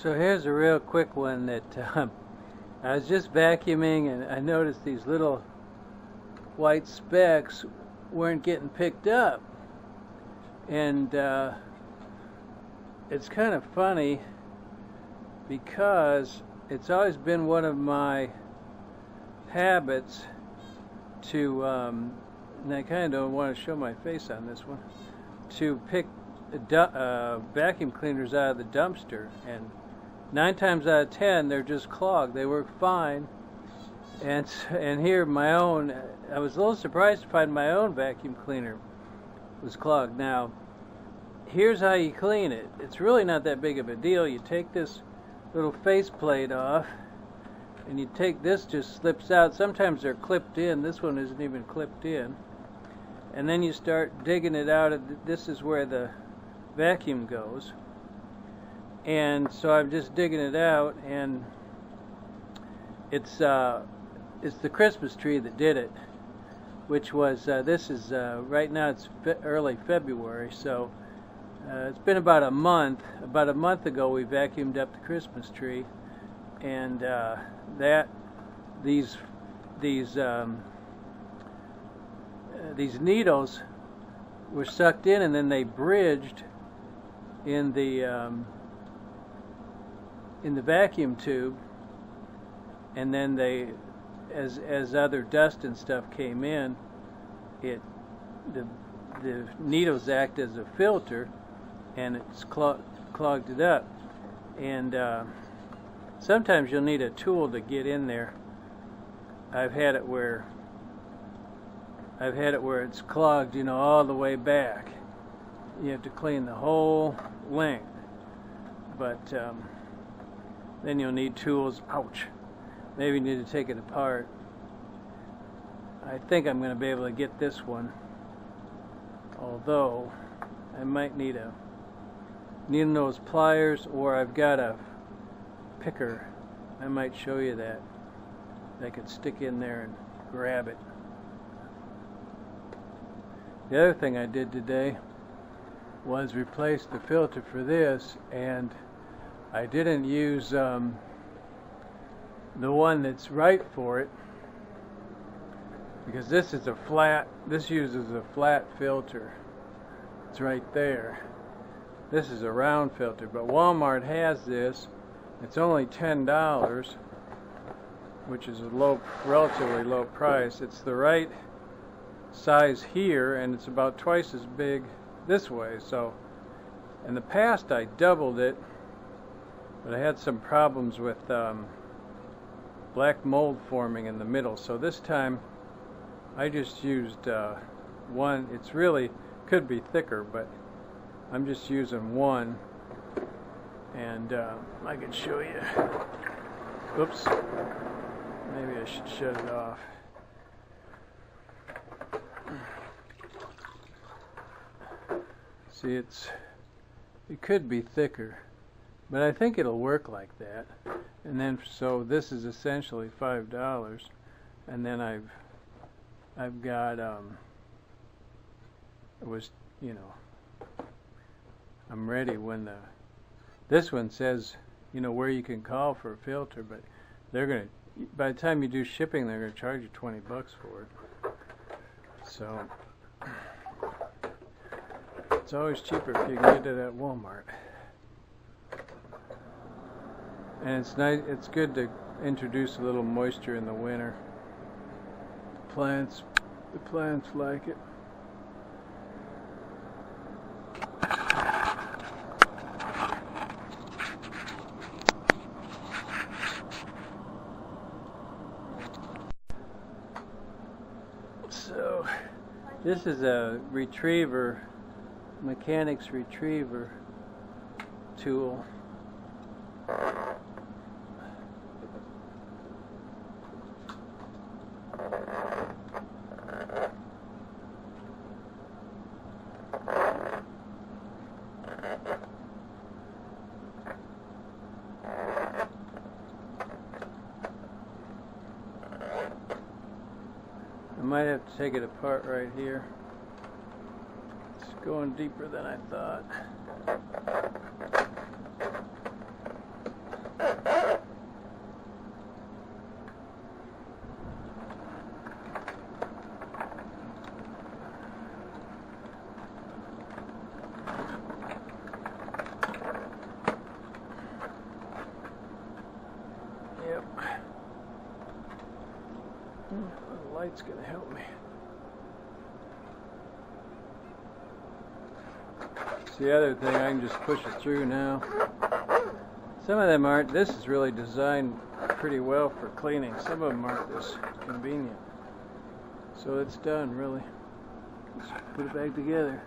So here's a real quick one that I was just vacuuming and I noticed these little white specks weren't getting picked up. And it's kind of funny because it's always been one of my habits to, and I kind of don't want to show my face on this one, to pick vacuum cleaners out of the dumpster, and 9 times out of 10 they're just clogged. They work fine, and here my own, I was a little surprised to find my own vacuum cleaner was clogged. Now here's how you clean it. It's really not that big of a deal. You take this little faceplate off, and you take this, just slips out. Sometimes they're clipped in. This one isn't even clipped in. And then you start digging it out. This is where the vacuum goes. And so I'm just digging it out, and it's the Christmas tree that did it, which was this is right now it's early February, so it's been about a month. About a month ago we vacuumed up the Christmas tree, and these needles were sucked in, and then they bridged in the vacuum tube, and then they, as other dust and stuff came in, the needles act as a filter, and it's clogged it up. And sometimes you'll need a tool to get in there. I've had it where it's clogged, you know, all the way back. You have to clean the whole length. But then you'll need tools. Ouch. Maybe you need to take it apart. I think I'm going to be able to get this one, although I might need those pliers, or I've got a picker. I might show you that. I could stick in there and grab it. The other thing I did today was replace the filter for this, and I didn't use the one that's right for it, because this uses a flat filter. It's right there. This is a round filter, but Walmart has this. It's only $10, which is a relatively low price. It's the right size here, and it's about twice as big this way. So in the past I doubled it, but I had some problems with black mold forming in the middle. So this time I just used one. It's really could be thicker, but I'm just using one, and I can show you. Oops, maybe I should shut it off. See, it could be thicker, but I think it'll work like that. And then, so this is essentially $5, and then I've got it was, you know, I'm ready when this one says, you know, where you can call for a filter, but they're gonna, by the time you do shipping, they're gonna charge you $20 for it. So it's always cheaper if you can get it at Walmart. And it's nice. It's good to introduce a little moisture in the winter. The plants like it. So this is a retriever, mechanics retriever tool. I might have to take it apart right here. It's going deeper than I thought. The light's going to help me. It's the other thing, I can just push it through now. Some of them aren't. This is really designed pretty well for cleaning. Some of them aren't this convenient. So it's done, really. Let's put it back together.